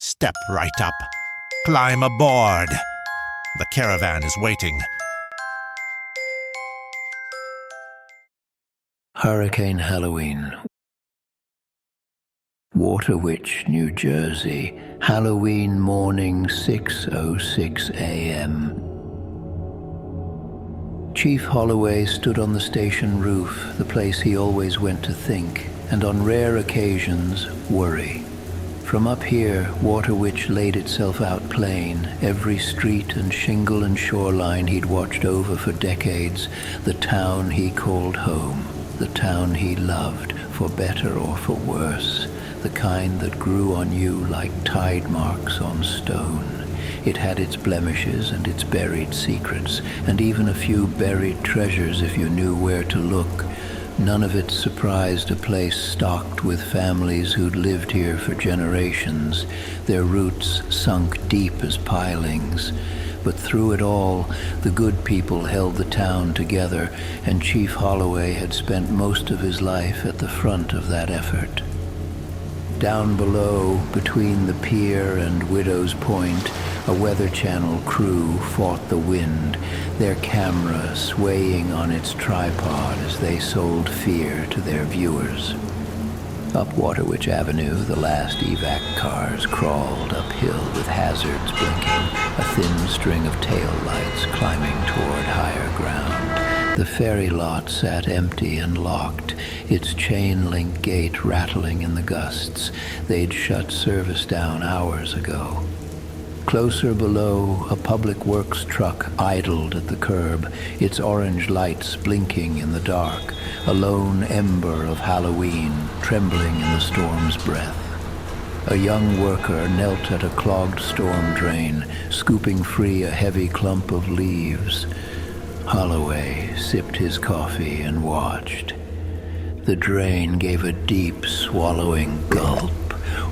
Step right up. Climb aboard. The caravan is waiting. Hurricane Halloween. Waterwitch, New Jersey. Halloween morning, 6:06 a.m. Chief Holloway stood on the station roof, the place he always went to think, and on rare occasions, worry. From up here, Waterwitch laid itself out plain, every street and shingle and shoreline he'd watched over for decades, the town he called home, the town he loved, for better or for worse, the kind that grew on you like tide marks on stone. It had its blemishes and its buried secrets, and even a few buried treasures if you knew where to look. None of it surprised a place stocked with families who'd lived here for generations, their roots sunk deep as pilings. But through it all, the good people held the town together, and Chief Holloway had spent most of his life at the front of that effort. Down below, between the pier and Widow's Point, a Weather Channel crew fought the wind, their camera swaying on its tripod as they sold fear to their viewers. Up Waterwitch Avenue, the last evac cars crawled uphill with hazards blinking, a thin string of taillights climbing toward higher ground. The ferry lot sat empty and locked, its chain-link gate rattling in the gusts. They'd shut service down hours ago. Closer below, a public works truck idled at the curb, its orange lights blinking in the dark, a lone ember of Halloween trembling in the storm's breath. A young worker knelt at a clogged storm drain, scooping free a heavy clump of leaves. Holloway sipped his coffee and watched. The drain gave a deep, swallowing gulp.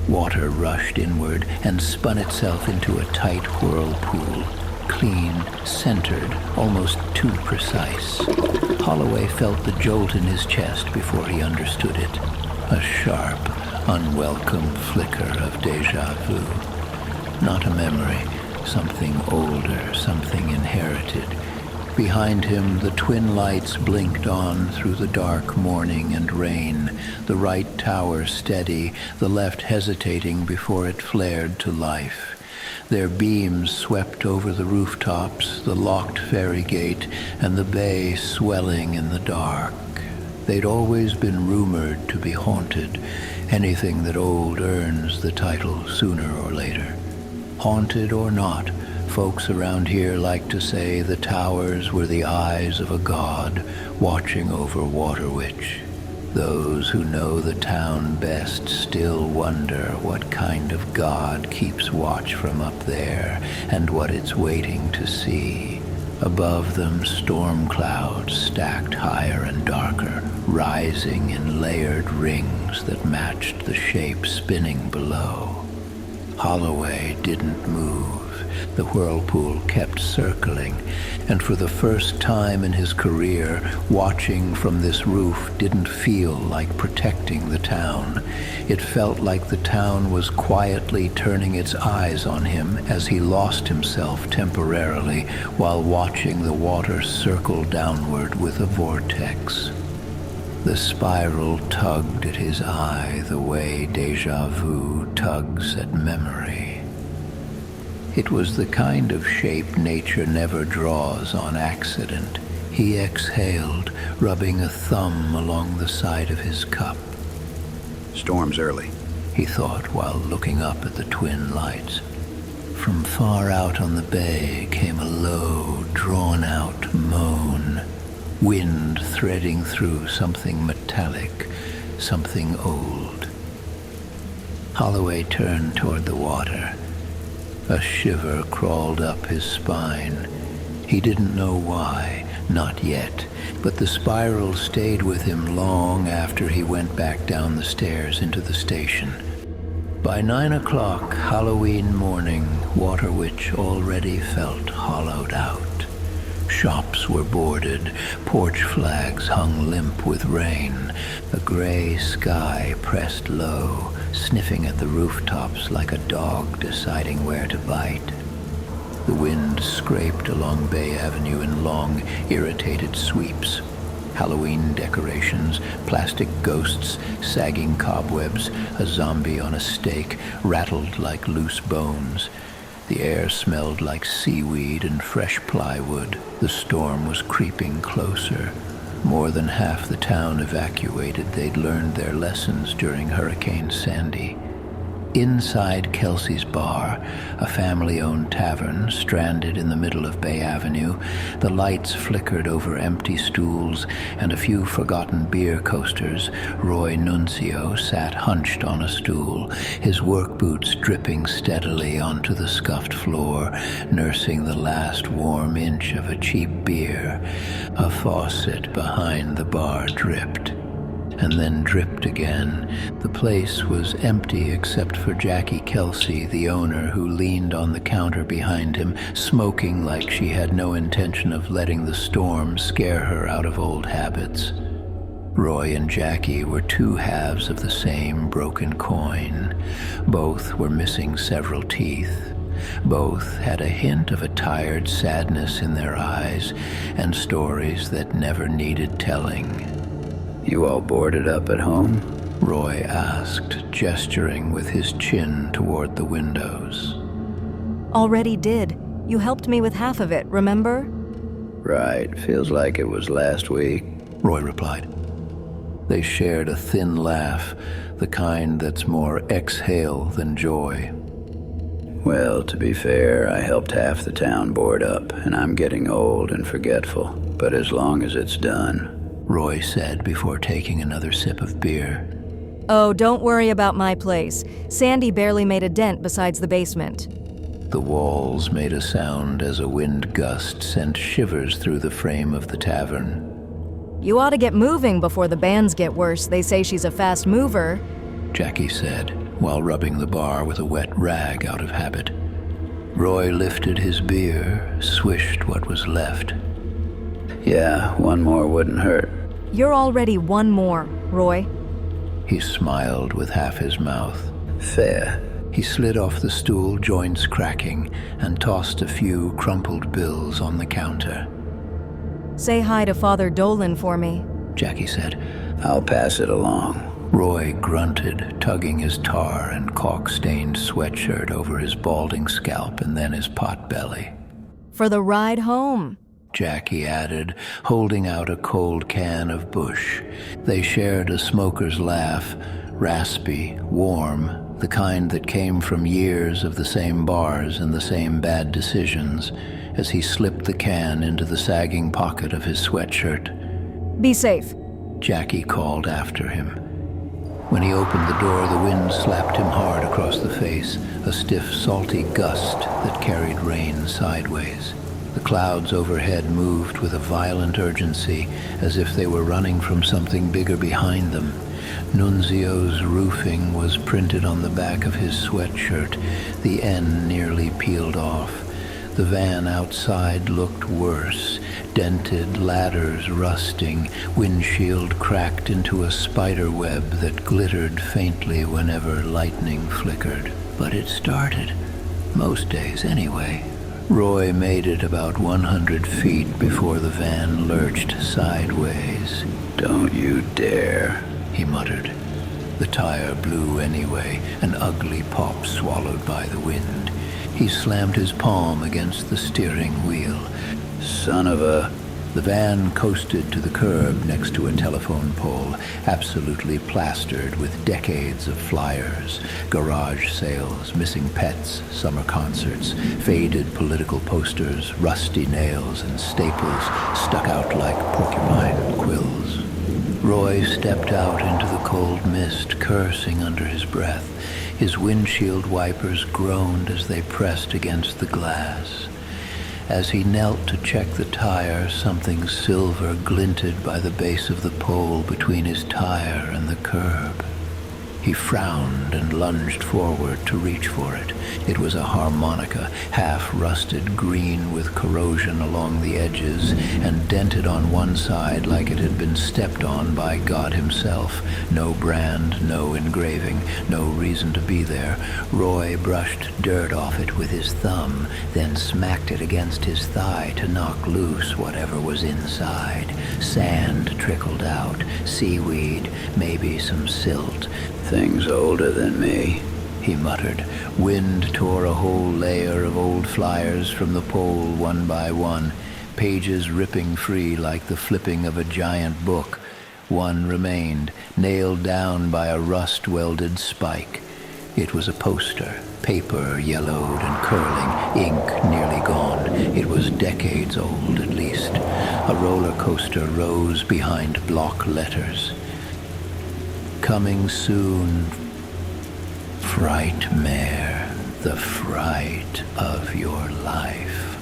Water rushed inward and spun itself into a tight whirlpool, clean, centered, almost too precise. Holloway felt the jolt in his chest before he understood it, a sharp, unwelcome flicker of déjà vu. Not a memory, something older, something inherited. Behind him, the twin lights blinked on through the dark morning and rain, the right tower steady, the left hesitating before it flared to life. Their beams swept over the rooftops, the locked ferry gate, and the bay swelling in the dark. They'd always been rumored to be haunted, anything that old earns the title sooner or later. Haunted or not, folks around here like to say the towers were the eyes of a god watching over Waterwitch. Those who know the town best still wonder what kind of god keeps watch from up there and what it's waiting to see. Above them, storm clouds stacked higher and darker, rising in layered rings that matched the shape spinning below. Holloway didn't move. The whirlpool kept circling, and for the first time in his career, watching from this roof didn't feel like protecting the town. It felt like the town was quietly turning its eyes on him as he lost himself temporarily while watching the water circle downward with a vortex. The spiral tugged at his eye the way déjà vu tugs at memory. It was the kind of shape nature never draws on accident. He exhaled, rubbing a thumb along the side of his cup. Storm's early, he thought while looking up at the twin lights. From far out on the bay came a low, drawn-out moan. Wind threading through something metallic, something old. Holloway turned toward the water. A shiver crawled up his spine. He didn't know why, not yet, but the spiral stayed with him long after he went back down the stairs into the station. By 9 o'clock Halloween morning, Waterwitch already felt hollowed out. Shops were boarded, porch flags hung limp with rain, a gray sky pressed low, sniffing at the rooftops like a dog deciding where to bite. The wind scraped along Bay Avenue in long, irritated sweeps. Halloween decorations, plastic ghosts, sagging cobwebs, a zombie on a stake, rattled like loose bones. The air smelled like seaweed and fresh plywood. The storm was creeping closer. More than half the town evacuated. They'd learned their lessons during Hurricane Sandy. Inside Kelsey's Bar, a family-owned tavern stranded in the middle of Bay Avenue, the lights flickered over empty stools and a few forgotten beer coasters. Roy Nunzio sat hunched on a stool, his work boots dripping steadily onto the scuffed floor, nursing the last warm inch of a cheap beer. A faucet behind the bar dripped, and then dripped again. The place was empty except for Jackie Kelsey, the owner, who leaned on the counter behind him, smoking like she had no intention of letting the storm scare her out of old habits. Roy and Jackie were two halves of the same broken coin. Both were missing several teeth. Both had a hint of a tired sadness in their eyes and stories that never needed telling. You all boarded up at home? Roy asked, gesturing with his chin toward the windows. Already did. You helped me with half of it, remember? Right, feels like it was last week. Roy replied. They shared a thin laugh, the kind that's more exhale than joy. Well, to be fair, I helped half the town board up, and I'm getting old and forgetful. But as long as it's done, Roy said before taking another sip of beer. Oh, don't worry about my place. Sandy barely made a dent besides the basement. The walls made a sound as a wind gust sent shivers through the frame of the tavern. You ought to get moving before the bands get worse. They say she's a fast mover. Jackie said, while rubbing the bar with a wet rag out of habit. Roy lifted his beer, swished what was left. Yeah, one more wouldn't hurt. You're already one more, Roy. He smiled with half his mouth. Fair. He slid off the stool, joints cracking, and tossed a few crumpled bills on the counter. Say hi to Father Dolan for me, Jackie said. I'll pass it along. Roy grunted, tugging his tar and caulk-stained sweatshirt over his balding scalp and then his pot-belly. For the ride home, Jackie added, holding out a cold can of Busch. They shared a smoker's laugh, raspy, warm, the kind that came from years of the same bars and the same bad decisions, as he slipped the can into the sagging pocket of his sweatshirt. Be safe, Jackie called after him. When he opened the door, the wind slapped him hard across the face, a stiff, salty gust that carried rain sideways. The clouds overhead moved with a violent urgency, as if they were running from something bigger behind them. Nunzio's roofing was printed on the back of his sweatshirt, the N nearly peeled off. The van outside looked worse, dented ladders rusting, windshield cracked into a spider web that glittered faintly whenever lightning flickered. But it started, most days anyway. Roy made it about 100 feet before the van lurched sideways. Don't you dare, he muttered. The tire blew anyway, an ugly pop swallowed by the wind. He slammed his palm against the steering wheel. Son of a... The van coasted to the curb next to a telephone pole, absolutely plastered with decades of flyers, garage sales, missing pets, summer concerts, faded political posters, rusty nails, and staples stuck out like porcupine quills. Roy stepped out into the cold mist, cursing under his breath. His windshield wipers groaned as they pressed against the glass. As he knelt to check the tire, something silver glinted by the base of the pole between his tire and the curb. He frowned and lunged forward to reach for it. It was a harmonica, half-rusted green with corrosion along the edges and dented on one side like it had been stepped on by God himself. No brand, no engraving, no reason to be there. Roy brushed dirt off it with his thumb, then smacked it against his thigh to knock loose whatever was inside. Sand trickled out, seaweed, maybe some silt. Things older than me, he muttered. Wind tore a whole layer of old flyers from the pole one by one, pages ripping free like the flipping of a giant book. One remained, nailed down by a rust-welded spike. It was a poster, paper yellowed and curling, ink nearly gone. It was decades old, at least. A roller coaster rose behind block letters. Coming soon, Frightmare, the fright of your life.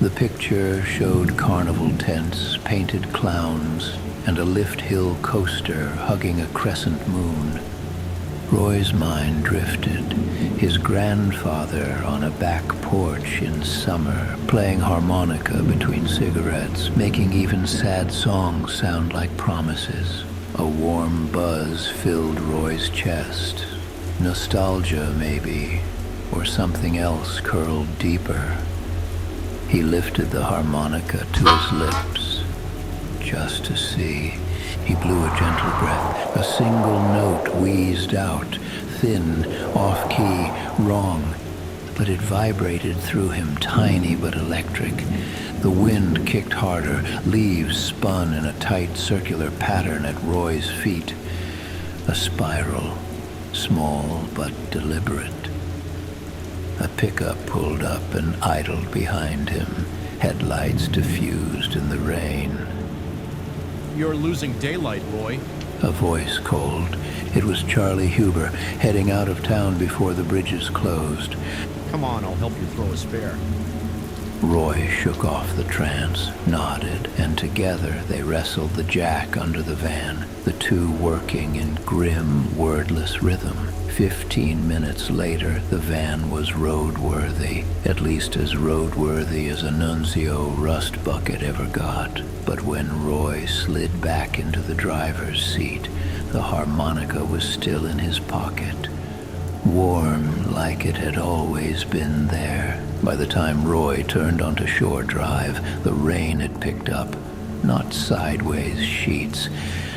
The picture showed carnival tents, painted clowns, and a lift hill coaster hugging a crescent moon. Roy's mind drifted. His grandfather on a back porch in summer, playing harmonica between cigarettes, making even sad songs sound like promises. A warm buzz filled Roy's chest. Nostalgia, maybe, or something else curled deeper. He lifted the harmonica to his lips, just to see. He blew a gentle breath. A single note wheezed out, thin, off-key, wrong. But it vibrated through him, tiny but electric. The wind kicked harder. Leaves spun in a tight circular pattern at Roy's feet. A spiral, small but deliberate. A pickup pulled up and idled behind him, headlights diffused in the rain. You're losing daylight, Roy. A voice called. It was Charlie Huber, heading out of town before the bridges closed. Come on, I'll help you throw a spare. Roy shook off the trance, nodded, and together they wrestled the jack under the van, the two working in grim, wordless rhythm. 15 minutes later, the van was roadworthy, at least as roadworthy as a Nunzio rust bucket ever got. But when Roy slid back into the driver's seat, the harmonica was still in his pocket, warm like it had always been there. By the time Roy turned onto Shore Drive, the rain had picked up. Not sideways sheets,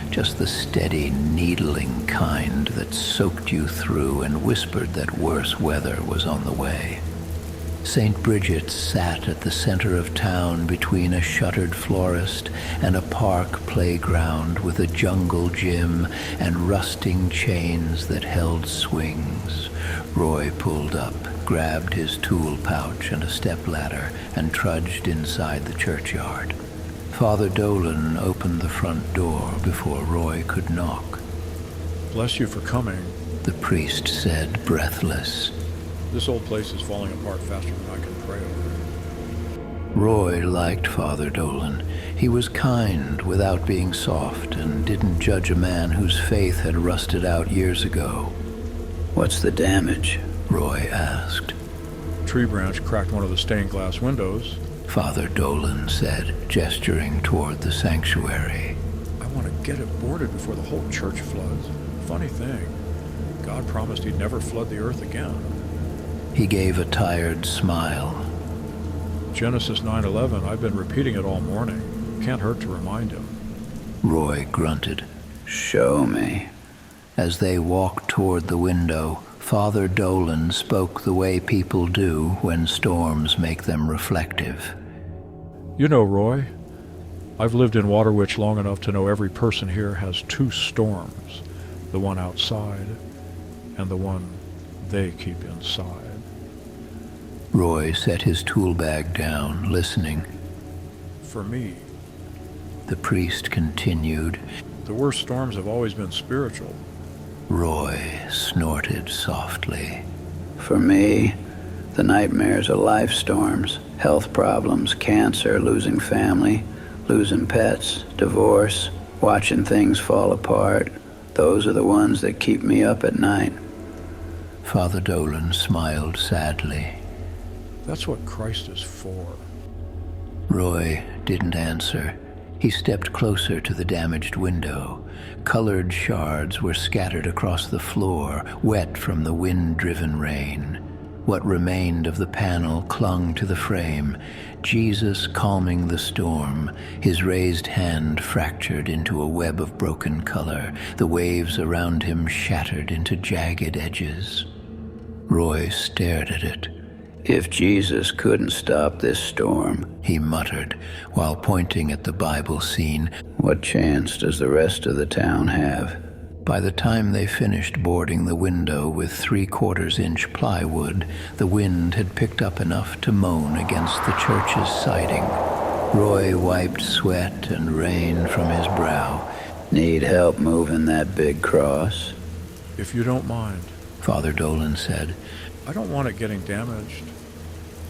just the steady, needling kind that soaked you through and whispered that worse weather was on the way. St. Bridget's sat at the center of town between a shuttered florist and a park playground with a jungle gym and rusting chains that held swings. Roy pulled up, grabbed his tool pouch and a stepladder, and trudged inside the churchyard. Father Dolan opened the front door before Roy could knock. Bless you for coming. The priest said, breathless. This old place is falling apart faster than I can pray over it. Roy liked Father Dolan. He was kind without being soft and didn't judge a man whose faith had rusted out years ago. What's the damage? Roy asked. Tree branch cracked one of the stained glass windows. Father Dolan said, gesturing toward the sanctuary. I want to get it boarded before the whole church floods. Funny thing, God promised he'd never flood the earth again. He gave a tired smile. Genesis 9:11, I've been repeating it all morning. Can't hurt to remind him. Roy grunted. Show me. As they walked toward the window, Father Dolan spoke the way people do when storms make them reflective. You know, Roy, I've lived in Waterwitch long enough to know every person here has two storms. The one outside and the one they keep inside. Roy set his tool bag down, listening. For me, The priest continued. the worst storms have always been spiritual. Roy snorted softly. For me, the nightmares are life storms, health problems, cancer, losing family, losing pets, divorce, watching things fall apart. Those are the ones that keep me up at night. Father Dolan smiled sadly. That's what Christ is for. Roy didn't answer. He stepped closer to the damaged window. Colored shards were scattered across the floor, wet from the wind-driven rain. What remained of the panel clung to the frame, Jesus calming the storm, his raised hand fractured into a web of broken color, the waves around him shattered into jagged edges. Roy stared at it. If Jesus couldn't stop this storm, He muttered, while pointing at the Bible scene, what chance does the rest of the town have? By the time they finished boarding the window with 3/4-inch plywood, the wind had picked up enough to moan against the church's siding. Roy wiped sweat and rain from his brow. Need help moving that big cross? If you don't mind. Father Dolan said. I don't want it getting damaged.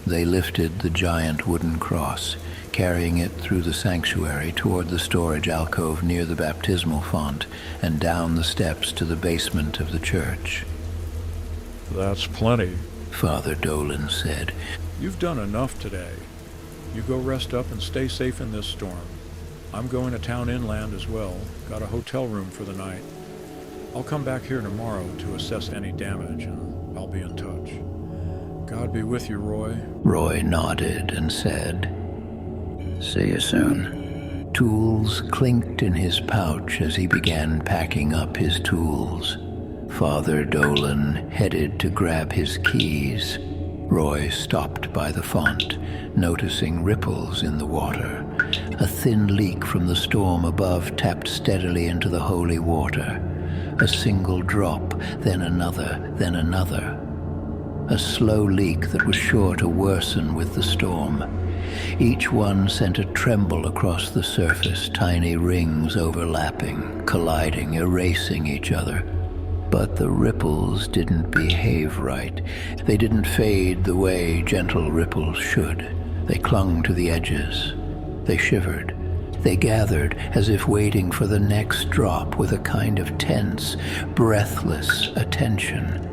They lifted the giant wooden cross, carrying it through the sanctuary toward the storage alcove near the baptismal font and down the steps to the basement of the church. That's plenty. Father Dolan said. You've done enough today. You go rest up and stay safe in this storm. I'm going to town inland as well. Got a hotel room for the night. I'll come back here tomorrow to assess any damage, and I'll be in touch. God be with you, Roy. Roy nodded and said, See you soon. Tools clinked in his pouch as he began packing up his tools. Father Dolan headed to grab his keys. Roy stopped by the font, noticing ripples in the water. A thin leak from the storm above tapped steadily into the holy water. A single drop, then another, then another. A slow leak that was sure to worsen with the storm. Each one sent a tremble across the surface, tiny rings overlapping, colliding, erasing each other. But the ripples didn't behave right. They didn't fade the way gentle ripples should. They clung to the edges. They shivered. They gathered as if waiting for the next drop with a kind of tense, breathless attention.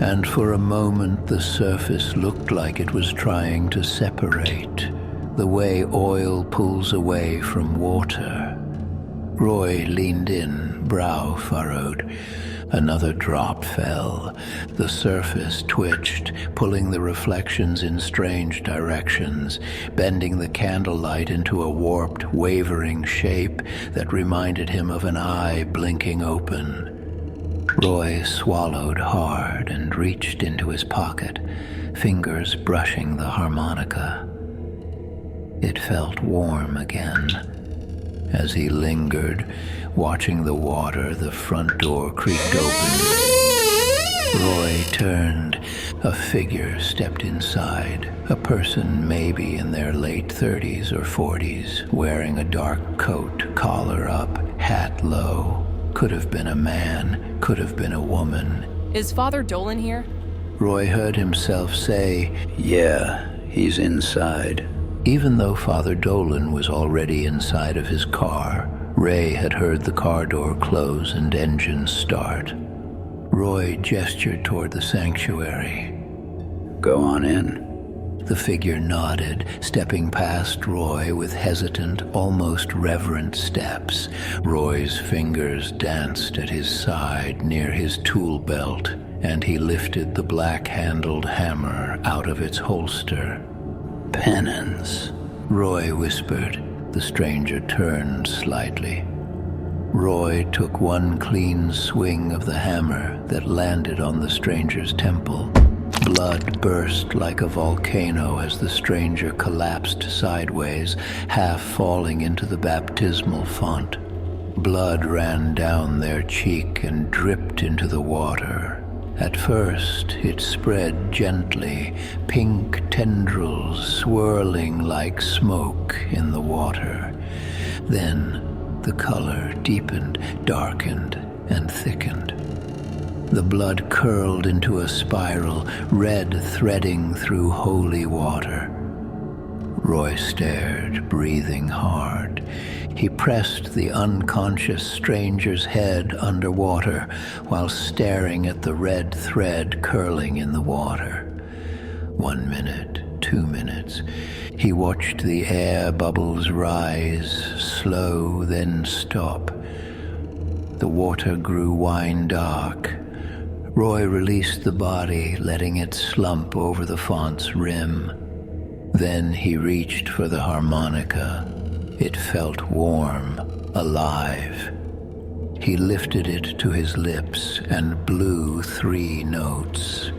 And for a moment the surface looked like it was trying to separate, the way oil pulls away from water. Roy leaned in, brow furrowed. Another drop fell. The surface twitched, pulling the reflections in strange directions, bending the candlelight into a warped, wavering shape that reminded him of an eye blinking open. Roy swallowed hard and reached into his pocket, fingers brushing the harmonica. It felt warm again. As he lingered, watching the water, the front door creaked open. Roy turned. A figure stepped inside. A person maybe in their late 30s or 40s, wearing a dark coat, collar up, hat low. Could have been a man, could have been a woman. Is Father Dolan here? Roy heard himself say, Yeah, he's inside. Even though Father Dolan was already inside of his car, Ray had heard the car door close and engines start. Roy gestured toward the sanctuary. Go on in. The figure nodded, stepping past Roy with hesitant, almost reverent steps. Roy's fingers danced at his side near his tool belt, and he lifted the black-handled hammer out of its holster. Penance, Roy whispered. The stranger turned slightly. Roy took one clean swing of the hammer that landed on the stranger's temple. Blood burst like a volcano as the stranger collapsed sideways, half falling into the baptismal font. Blood ran down their cheek and dripped into the water. At first, it spread gently, pink tendrils swirling like smoke in the water. Then, the color deepened, darkened, and thickened. The blood curled into a spiral, red threading through holy water. Roy stared, breathing hard. He pressed the unconscious stranger's head underwater while staring at the red thread curling in the water. 1 minute, 2 minutes. He watched the air bubbles rise, slow, then stop. The water grew wine dark. Roy released the body, letting it slump over the font's rim. Then he reached for the harmonica. It felt warm, alive. He lifted it to his lips and blew 3 notes.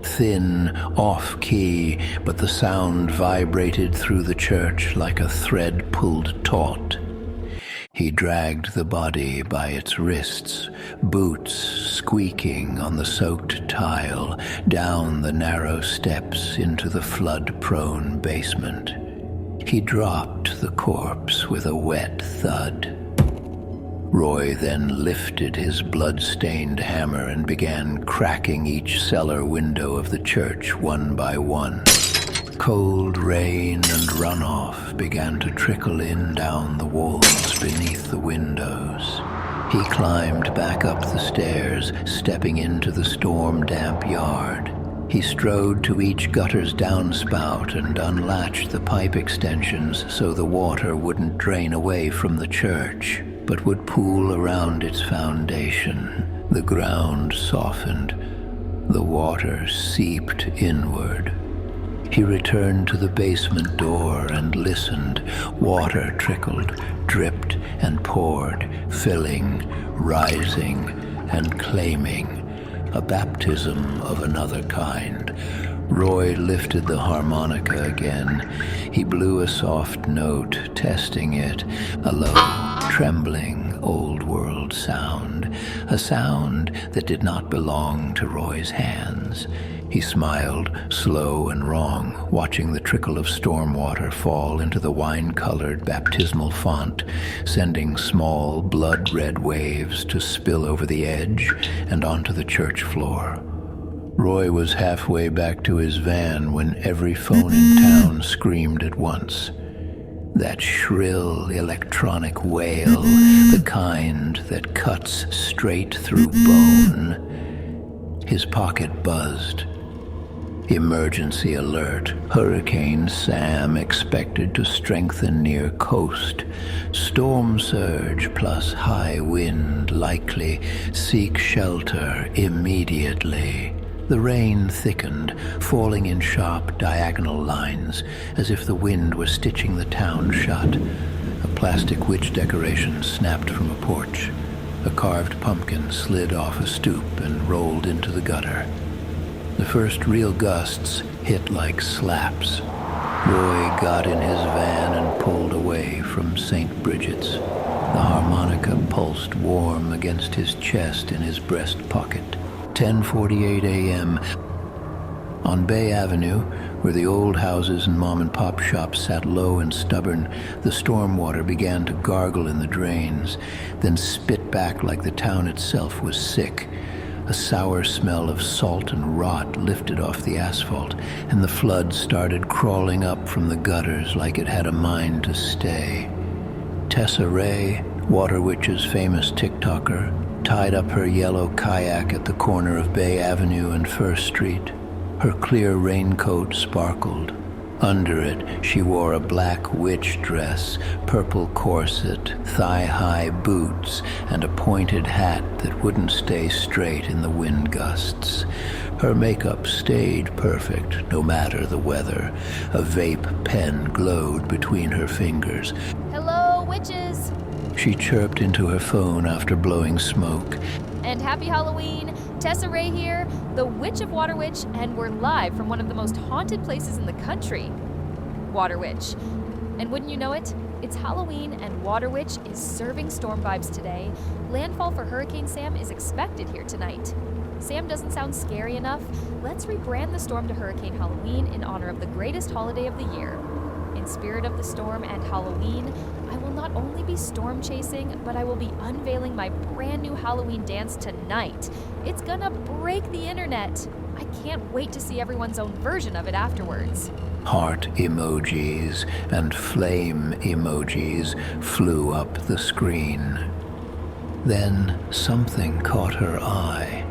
Thin, off-key, but the sound vibrated through the church like a thread pulled taut. He dragged the body by its wrists, boots squeaking on the soaked tile, down the narrow steps into the flood-prone basement. He dropped the corpse with a wet thud. Roy then lifted his blood-stained hammer and began cracking each cellar window of the church one by one. Cold rain and runoff began to trickle in down the walls beneath the windows. He climbed back up the stairs, stepping into the storm-damp yard. He strode to each gutter's downspout and unlatched the pipe extensions so the water wouldn't drain away from the church, but would pool around its foundation. The ground softened. The water seeped inward. He returned to the basement door and listened. Water trickled, dripped, and poured, filling, rising, and claiming. A baptism of another kind. Roy lifted the harmonica again. He blew a soft note, testing it, a low, trembling, old-world sound, a sound that did not belong to Roy's hands. He smiled, slow and wrong, watching the trickle of storm water fall into the wine-colored baptismal font, sending small, blood-red waves to spill over the edge and onto the church floor. Roy was halfway back to his van when every phone in town screamed at once. That shrill electronic wail, the kind that cuts straight through bone. His pocket buzzed. Emergency alert. Hurricane Sam expected to strengthen near coast. Storm surge plus high wind likely. Seek shelter immediately. The rain thickened, falling in sharp diagonal lines, as if the wind was stitching the town shut. A plastic witch decoration snapped from a porch. A carved pumpkin slid off a stoop and rolled into the gutter. The first real gusts hit like slaps. Roy got in his van and pulled away from St. Bridget's. The harmonica pulsed warm against his chest in his breast pocket. 10:48 a.m. On Bay Avenue, where the old houses and mom-and-pop shops sat low and stubborn, the stormwater began to gargle in the drains, then spit back like the town itself was sick. A sour smell of salt and rot lifted off the asphalt, and the flood started crawling up from the gutters like it had a mind to stay. Tessa Ray, Waterwitch's famous TikToker, tied up her yellow kayak at the corner of Bay Avenue and First Street. Her clear raincoat sparkled. Under it, she wore a black witch dress, purple corset, thigh-high boots, and a pointed hat that wouldn't stay straight in the wind gusts. Her makeup stayed perfect, no matter the weather. A vape pen glowed between her fingers. Hello, witches! She chirped into her phone after blowing smoke. And happy Halloween! Tessa Ray here, the Witch of Waterwitch, and we're live from one of the most haunted places in the country, Waterwitch. And wouldn't you know it, it's Halloween and Waterwitch is serving storm vibes today. Landfall for Hurricane Sam is expected here tonight. Sam doesn't sound scary enough. Let's rebrand the storm to Hurricane Halloween in honor of the greatest holiday of the year. In in spirit of the storm and Halloween, I will not only be storm chasing, but I will be unveiling my brand new Halloween dance tonight. It's gonna break the internet. I can't wait to see everyone's own version of it afterwards. Heart emojis and flame emojis flew up the screen. Then something caught her eye.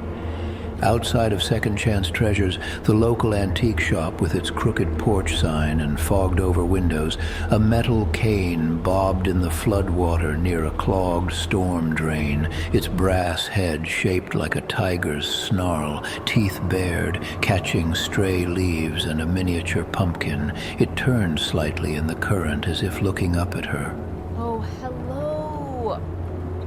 Outside of Second Chance Treasures, the local antique shop with its crooked porch sign and fogged-over windows, a metal cane bobbed in the floodwater near a clogged storm drain, its brass head shaped like a tiger's snarl, teeth bared, catching stray leaves and a miniature pumpkin. It turned slightly in the current as if looking up at her. Oh, hello.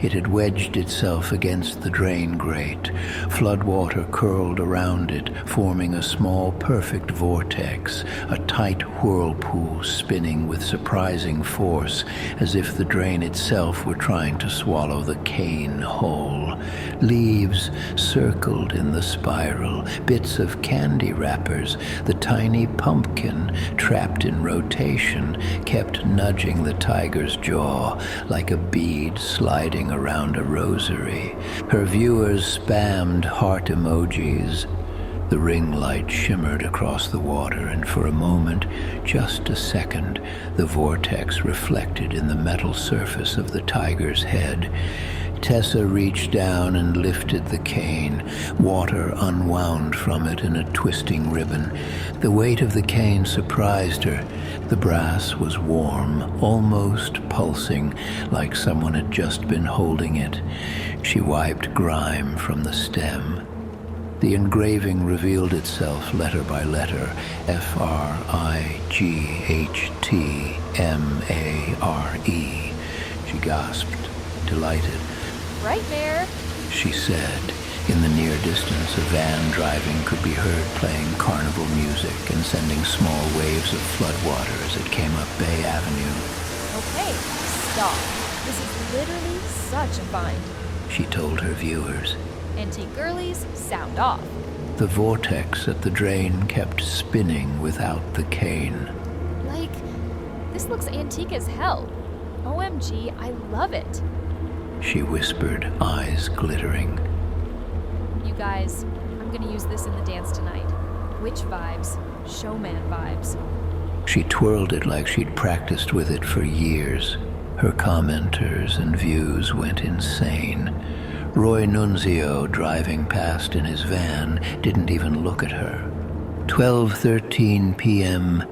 It had wedged itself against the drain grate. Floodwater curled around it, forming a small, perfect vortex, a tight whirlpool spinning with surprising force, as if the drain itself were trying to swallow the cane whole. Leaves circled in the spiral, bits of candy wrappers. The tiny pumpkin, trapped in rotation, kept nudging the tiger's jaw like a bead sliding around a rosary. Her viewers spammed heart emojis. The ring light shimmered across the water, and for a moment, just a second, the vortex reflected in the metal surface of the tiger's head. Tessa reached down and lifted the cane. Water unwound from it in a twisting ribbon. The weight of the cane surprised her. The brass was warm, almost pulsing, like someone had just been holding it. She wiped grime from the stem. The engraving revealed itself letter by letter, Frighttmare. She gasped, delighted. Right, Mayor. She said. In the near distance, a van driving could be heard playing carnival music and sending small waves of floodwater as it came up Bay Avenue. Okay, stop. This is literally such a find. She told her viewers. Antique girlies, sound off. The vortex at the drain kept spinning without the cane. Like, this looks antique as hell. OMG, I love it. She whispered, eyes glittering. You guys, I'm gonna use this in the dance tonight. Witch vibes, showman vibes. She twirled it like she'd practiced with it for years. Her commenters and views went insane. Roy Nunzio, driving past in his van, didn't even look at her. 12:13 p.m.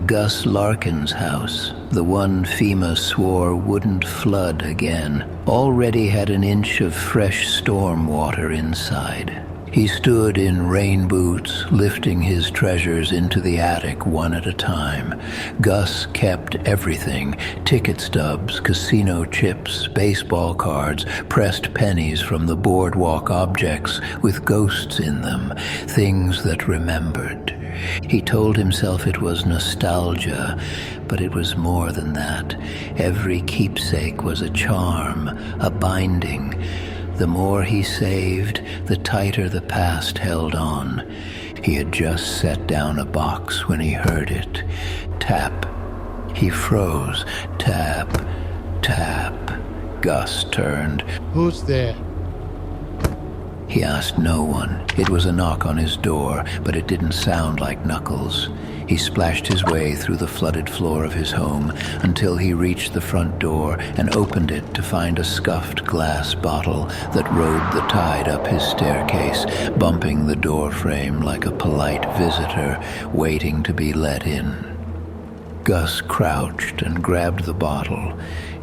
Gus Larkin's house, the one FEMA swore wouldn't flood again, already had an inch of fresh storm water inside. He stood in rain boots, lifting his treasures into the attic one at a time. Gus kept everything: ticket stubs, casino chips, baseball cards, pressed pennies from the boardwalk objects with ghosts in them, things that remembered. He told himself it was nostalgia, but it was more than that. Every keepsake was a charm, a binding. The more he saved, the tighter the past held on. He had just set down a box when he heard it. Tap. He froze. Tap. Tap. Gus turned. Who's there? He asked no one. It was a knock on his door, but it didn't sound like Knuckles. He splashed his way through the flooded floor of his home until he reached the front door and opened it to find a scuffed glass bottle that rode the tide up his staircase, bumping the door frame like a polite visitor waiting to be let in. Gus crouched and grabbed the bottle.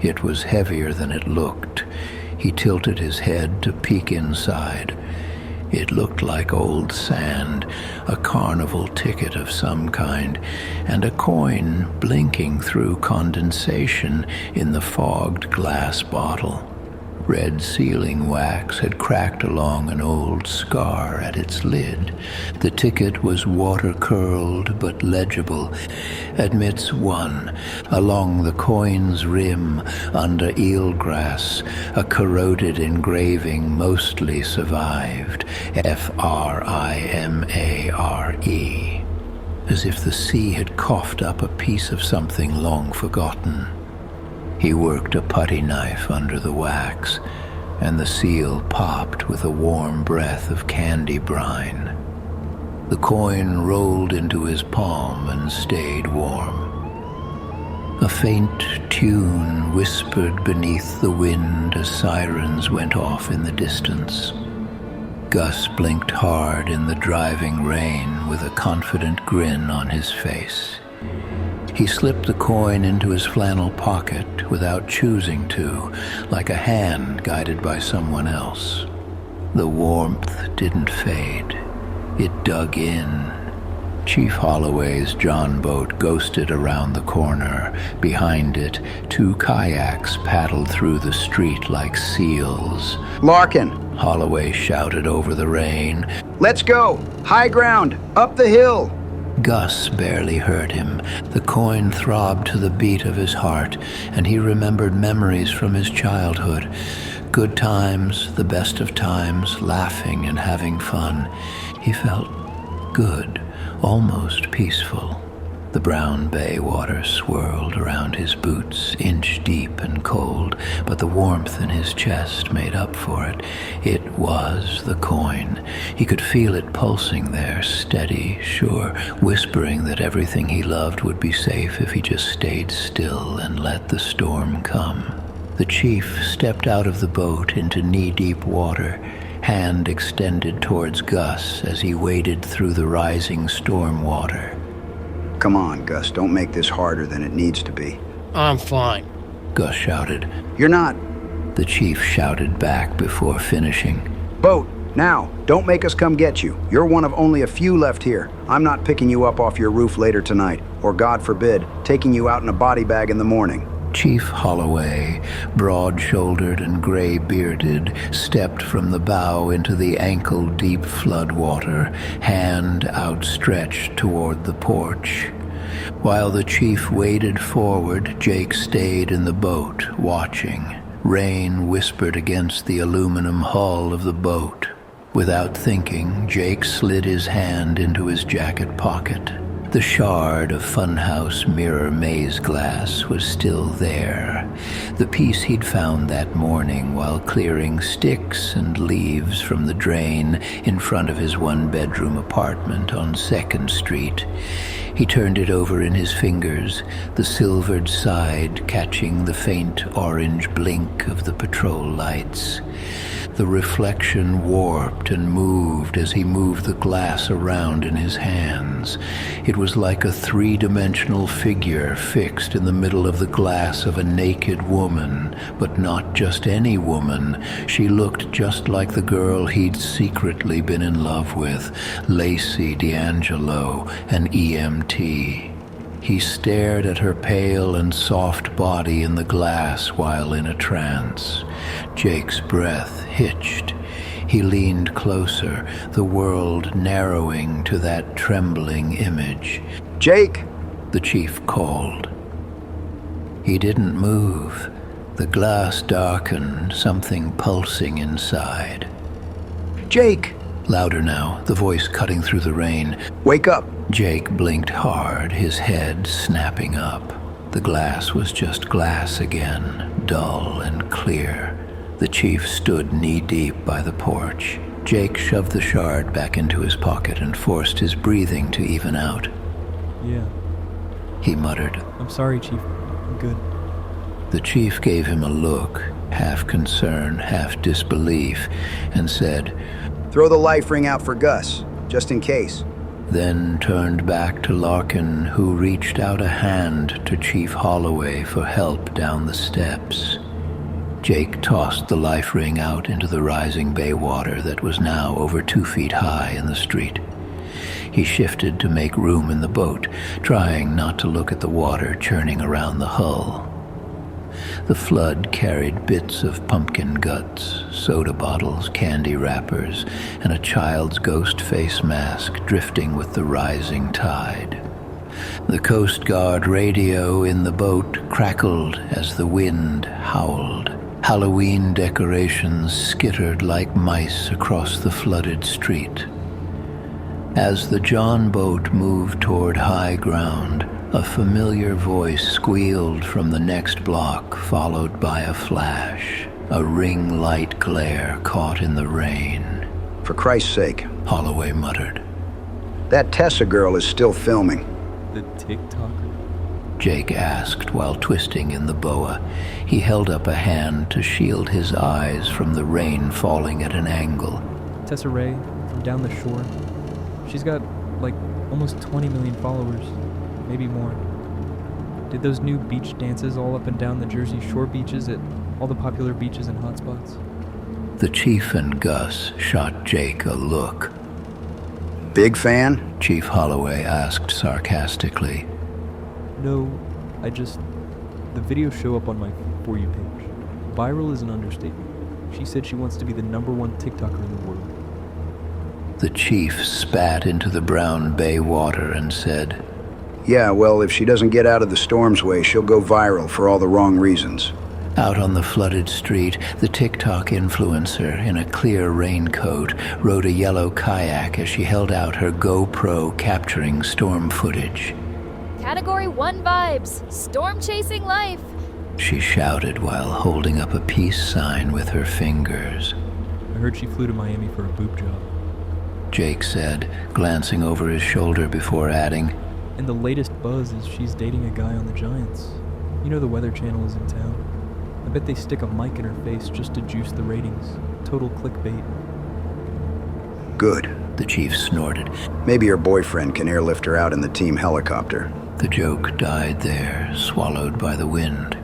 It was heavier than it looked. He tilted his head to peek inside. It looked like old sand, a carnival ticket of some kind, and a coin blinking through condensation in the fogged glass bottle. Red sealing wax had cracked along an old scar at its lid. The ticket was water-curled but legible. Admits 1. Along the coin's rim, under eelgrass, a corroded engraving mostly survived. F-R-I-M-A-R-E. as if the sea had coughed up a piece of something long forgotten. He worked a putty knife under the wax, and the seal popped with a warm breath of candy brine. The coin rolled into his palm and stayed warm. A faint tune whispered beneath the wind as sirens went off in the distance. Gus blinked hard in the driving rain with a confident grin on his face. He slipped the coin into his flannel pocket without choosing to, like a hand guided by someone else. The warmth didn't fade. It dug in. Chief Holloway's John boat ghosted around the corner. Behind it, 2 kayaks paddled through the street like seals. Larkin! Holloway shouted over the rain. Let's go! High ground! Up the hill! Gus barely heard him. The coin throbbed to the beat of his heart, and he remembered memories from his childhood. Good times, the best of times, laughing and having fun. He felt good, almost peaceful. The brown bay water swirled around his boots, inch deep and cold, but the warmth in his chest made up for it. It was the coin. He could feel it pulsing there, steady, sure, whispering that everything he loved would be safe if he just stayed still and let the storm come. The chief stepped out of the boat into knee-deep water, hand extended towards Gus as he waded through the rising storm water. Come on, Gus, don't make this harder than it needs to be. I'm fine. Gus shouted. You're not. The chief shouted back before finishing. Boat, now, don't make us come get you. You're one of only a few left here. I'm not picking you up off your roof later tonight, or God forbid, taking you out in a body bag in the morning. Chief Holloway, broad-shouldered and gray-bearded, stepped from the bow into the ankle-deep floodwater, hand outstretched toward the porch. While the chief waded forward, Jake stayed in the boat, watching. Rain whispered against the aluminum hull of the boat. Without thinking, Jake slid his hand into his jacket pocket. The shard of funhouse mirror maze glass was still there, the piece he'd found that morning while clearing sticks and leaves from the drain in front of his one-bedroom apartment on 2nd Street. He turned it over in his fingers, the silvered side catching the faint orange blink of the patrol lights. The reflection warped and moved as he moved the glass around in his hands. It was like a 3-dimensional figure fixed in the middle of the glass of a naked woman, but not just any woman. She looked just like the girl he'd secretly been in love with, Lacey D'Angelo, an EMT. He stared at her pale and soft body in the glass while in a trance. Jake's breath hitched. He leaned closer, the world narrowing to that trembling image. Jake! The chief called. He didn't move. The glass darkened, something pulsing inside. Jake! Louder now, the voice cutting through the rain. Wake up! Jake blinked hard, his head snapping up. The glass was just glass again, dull and clear. The chief stood knee-deep by the porch. Jake shoved the shard back into his pocket and forced his breathing to even out. Yeah. He muttered. I'm sorry, Chief. I'm good. The chief gave him a look, half concern, half disbelief, and said, Throw the life ring out for Gus, just in case. Then turned back to Larkin, who reached out a hand to Chief Holloway for help down the steps. Jake tossed the life ring out into the rising bay water that was now over 2 feet high in the street. He shifted to make room in the boat, trying not to look at the water churning around the hull. The flood carried bits of pumpkin guts, soda bottles, candy wrappers, and a child's ghost face mask drifting with the rising tide. The Coast Guard radio in the boat crackled as the wind howled. Halloween decorations skittered like mice across the flooded street. As the John boat moved toward high ground, a familiar voice squealed from the next block, followed by a flash. A ring light glare caught in the rain. For Christ's sake, Holloway muttered. that Tessa girl is still filming. The TikToker? Jake asked while twisting in the boa. He held up a hand to shield his eyes from the rain falling at an angle. Tessa Ray, from down the shore. She's got, like, almost 20 million followers. Maybe more. Did those new beach dances all up and down the Jersey Shore beaches at all the popular beaches and hotspots. The chief and Gus shot Jake a look. Big fan? Chief Holloway asked sarcastically. No, the videos show up on my For You page. Viral is an understatement. She said she wants to be the #1 TikToker in the world. The chief spat into the brown bay water and said, Yeah, well, if she doesn't get out of the storm's way, she'll go viral for all the wrong reasons. Out on the flooded street, the TikTok influencer in a clear raincoat rode a yellow kayak as she held out her GoPro capturing storm footage. Category 1 vibes. Storm chasing life. She shouted while holding up a peace sign with her fingers. I heard she flew to Miami for a boob job. Jake said, glancing over his shoulder before adding, And the latest buzz is she's dating a guy on the Giants. You know the Weather Channel is in town. I bet they stick a mic in her face just to juice the ratings. Total clickbait. Good. The chief snorted. Maybe her boyfriend can airlift her out in the team helicopter. The joke died there, swallowed by the wind.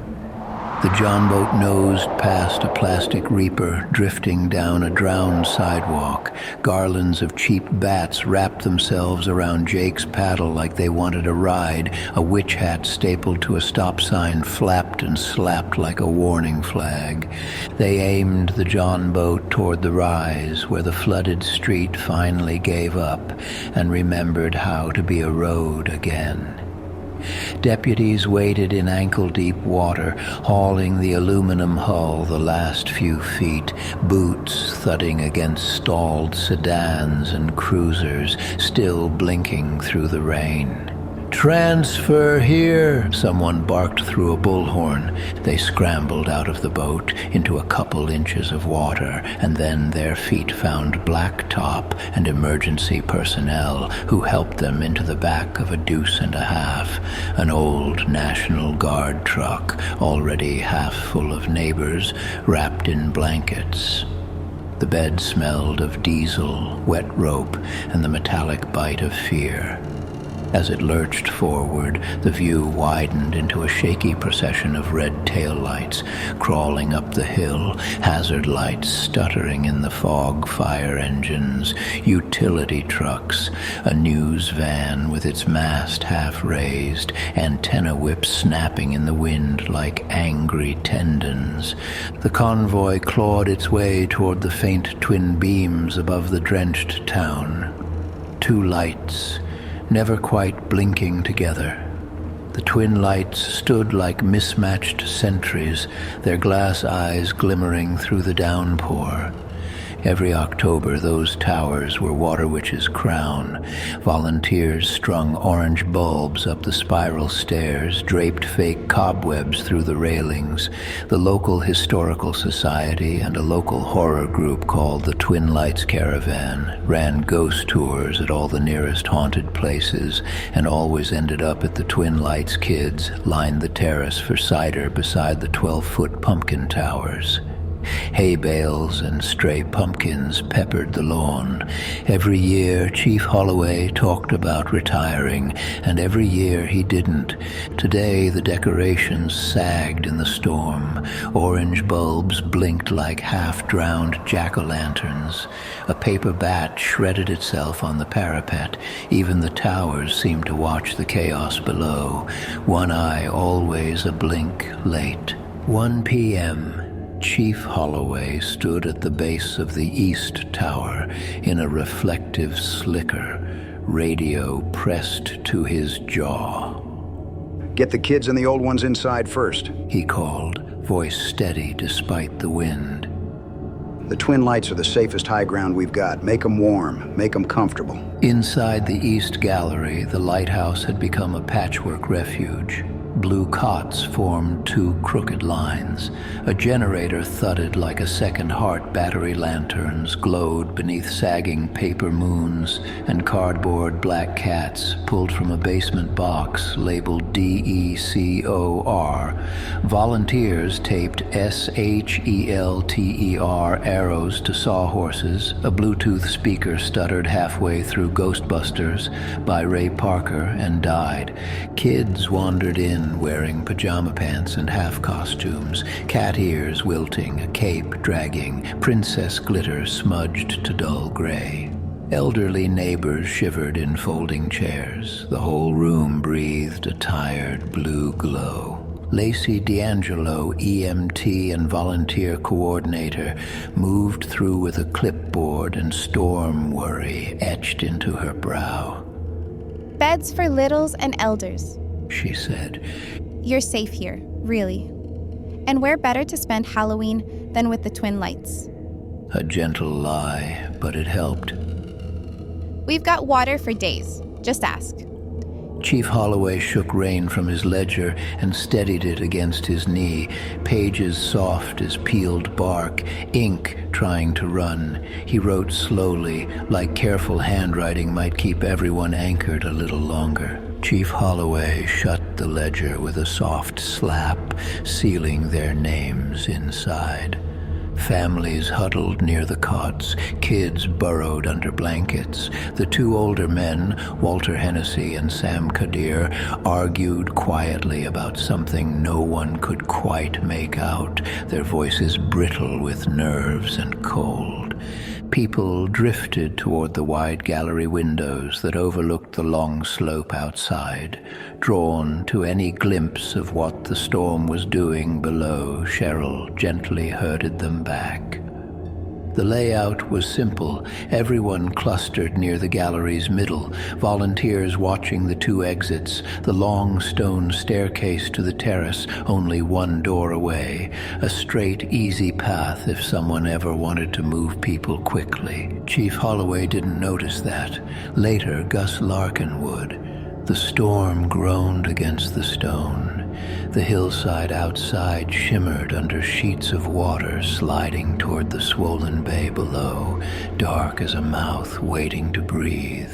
The John boat nosed past a plastic reaper, drifting down a drowned sidewalk. Garlands of cheap bats wrapped themselves around Jake's paddle like they wanted a ride. A witch hat stapled to a stop sign flapped and slapped like a warning flag. They aimed the John boat toward the rise, where the flooded street finally gave up and remembered how to be a road again. Deputies waded in ankle-deep water, hauling the aluminum hull the last few feet, boots thudding against stalled sedans and cruisers, still blinking through the rain. "Transfer here!" someone barked through a bullhorn. They scrambled out of the boat into a couple inches of water, and then their feet found blacktop and emergency personnel who helped them into the back of a deuce and a half, an old National Guard truck already half full of neighbors wrapped in blankets. The bed smelled of diesel, wet rope, and the metallic bite of fear. As it lurched forward, the view widened into a shaky procession of red taillights crawling up the hill, hazard lights stuttering in the fog, fire engines, utility trucks, a news van with its mast half raised, antenna whips snapping in the wind like angry tendons. The convoy clawed its way toward the faint twin beams above the drenched town. Two lights, never quite blinking together. The twin lights stood like mismatched sentries, their glass eyes glimmering through the downpour. Every October, those towers were Waterwitch's crown. Volunteers strung orange bulbs up the spiral stairs, draped fake cobwebs through the railings. The local historical society and a local horror group called the Twin Lights Caravan ran ghost tours at all the nearest haunted places and always ended up at the Twin Lights kids lined the terrace for cider beside the 12-foot pumpkin towers. Hay bales and stray pumpkins peppered the lawn. Every year, Chief Holloway talked about retiring, and every year he didn't. Today, the decorations sagged in the storm. Orange bulbs blinked like half-drowned jack-o'-lanterns. A paper bat shredded itself on the parapet. Even the towers seemed to watch the chaos below, one eye always a blink late. 1 p.m. Chief Holloway stood at the base of the East Tower in a reflective slicker, radio pressed to his jaw. Get the kids and the old ones inside first. He called, voice steady despite the wind. The twin lights are the safest high ground we've got. Make them warm, make them comfortable. Inside the East Gallery, the lighthouse had become a patchwork refuge. Blue cots formed two crooked lines. A generator thudded like a second heart. Battery lanterns glowed beneath sagging paper moons, and cardboard black cats pulled from a basement box labeled DECOR. Volunteers taped SHELTER arrows to sawhorses. A Bluetooth speaker stuttered halfway through Ghostbusters by Ray Parker and died. Kids wandered in wearing pajama pants and half costumes, cat ears wilting, a cape dragging, princess glitter smudged to dull gray. Elderly neighbors shivered in folding chairs. The whole room breathed a tired blue glow. Lacey D'Angelo, EMT and volunteer coordinator, moved through with a clipboard and storm worry etched into her brow. Beds for littles and elders, she said. You're safe here, really. And where better to spend Halloween than with the twin lights? A gentle lie, but it helped. We've got water for days. Just ask. Chief Holloway shook rain from his ledger and steadied it against his knee, pages soft as peeled bark, ink trying to run. He wrote slowly, like careful handwriting might keep everyone anchored a little longer. Chief Holloway shut the ledger with a soft slap, sealing their names inside. Families huddled near the cots, kids burrowed under blankets. The two older men, Walter Hennessy and Sam Kadir, argued quietly about something no one could quite make out, their voices brittle with nerves and cold. People drifted toward the wide gallery windows that overlooked the long slope outside, drawn to any glimpse of what the storm was doing below. Cheryl gently herded them back. The layout was simple. Everyone clustered near the gallery's middle, volunteers watching the two exits, the long stone staircase to the terrace only one door away, a straight, easy path if someone ever wanted to move people quickly. Chief Holloway didn't notice that. Later, Gus Larkin would. The storm groaned against the stone. The hillside outside shimmered under sheets of water sliding toward the swollen bay below, dark as a mouth waiting to breathe.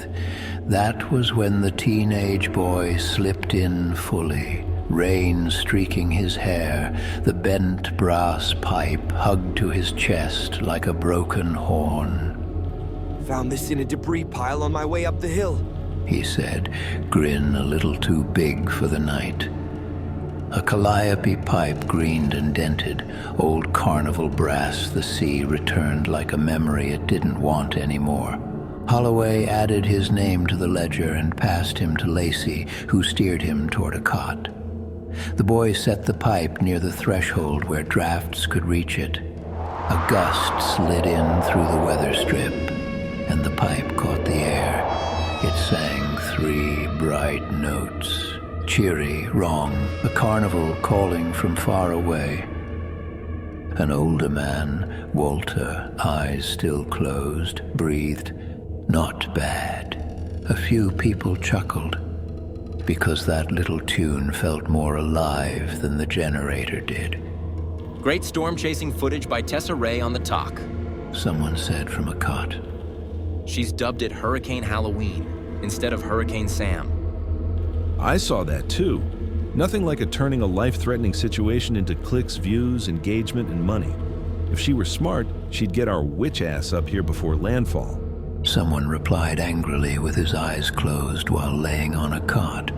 That was when the teenage boy slipped in fully, rain streaking his hair, the bent brass pipe hugged to his chest like a broken horn. Found this in a debris pile on my way up the hill, he said, grin a little too big for the night. A calliope pipe greened and dented, old carnival brass the sea returned like a memory it didn't want anymore. Holloway added his name to the ledger and passed him to Lacey, who steered him toward a cot. The boy set the pipe near the threshold where drafts could reach it. A gust slid in through the weather strip, and the pipe caught the air. It sang 3 bright notes. Cheery, wrong, a carnival calling from far away. An older man, Walter, eyes still closed, breathed, "Not bad." A few people chuckled, because that little tune felt more alive than the generator did. Great storm chasing footage by Tessa Ray on the talk, someone said from a cot. She's dubbed it Hurricane Halloween instead of Hurricane Sam. I saw that too. Nothing like turning a life-threatening situation into clicks, views, engagement, and money. If she were smart, she'd get our witch ass up here before landfall. Someone replied angrily with his eyes closed while laying on a cot.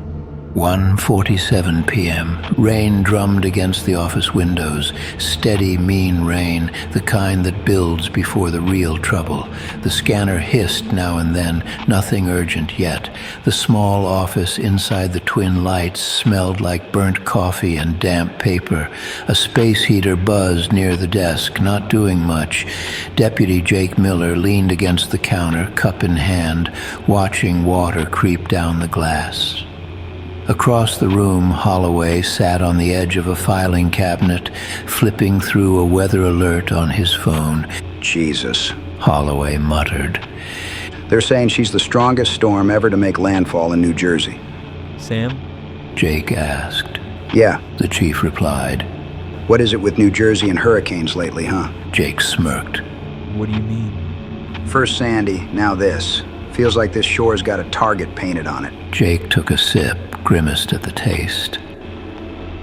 1:47 p.m. Rain drummed against the office windows. Steady, mean rain, the kind that builds before the real trouble. The scanner hissed now and then, nothing urgent yet. The small office inside the twin lights smelled like burnt coffee and damp paper. A space heater buzzed near the desk, not doing much. Deputy Jake Miller leaned against the counter, cup in hand, watching water creep down the glass. Across the room, Holloway sat on the edge of a filing cabinet, flipping through a weather alert on his phone. Jesus, Holloway muttered. They're saying she's the strongest storm ever to make landfall in New Jersey. Sam? Jake asked. Yeah. The chief replied. What is it with New Jersey and hurricanes lately, huh? Jake smirked. What do you mean? First Sandy, now this. Feels like this shore's got a target painted on it. Jake took a sip, grimaced at the taste.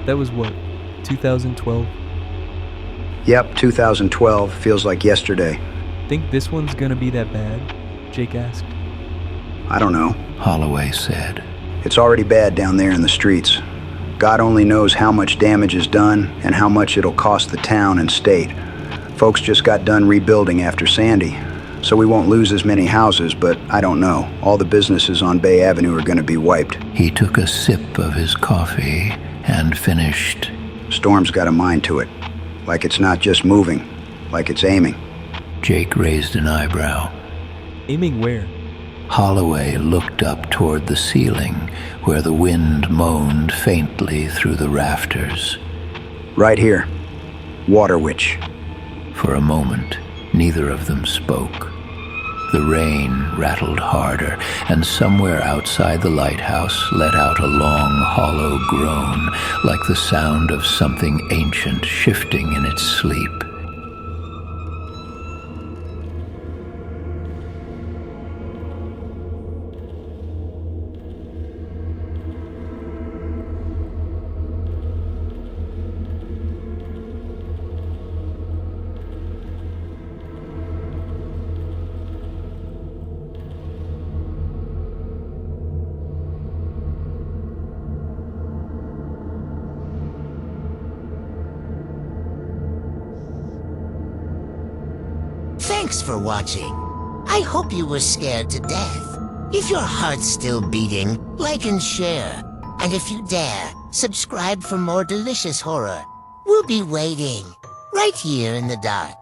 That was what, 2012? Yep, 2012. Feels like yesterday. Think this one's gonna be that bad? Jake asked. I don't know, Holloway said. It's already bad down there in the streets. God only knows how much damage is done and how much it'll cost the town and state. Folks just got done rebuilding after Sandy, so we won't lose as many houses, but I don't know. All the businesses on Bay Avenue are going to be wiped. He took a sip of his coffee and finished. Storm's got a mind to it. Like it's not just moving, like it's aiming. Jake raised an eyebrow. Aiming where? Holloway looked up toward the ceiling, where the wind moaned faintly through the rafters. Right here. Waterwitch. For a moment, neither of them spoke. The rain rattled harder, and somewhere outside the lighthouse let out a long, hollow groan, like the sound of something ancient shifting in its sleep. Thanks for watching. I hope you were scared to death. If your heart's still beating, like and share. And if you dare, subscribe for more delicious horror. We'll be waiting, right here in the dark.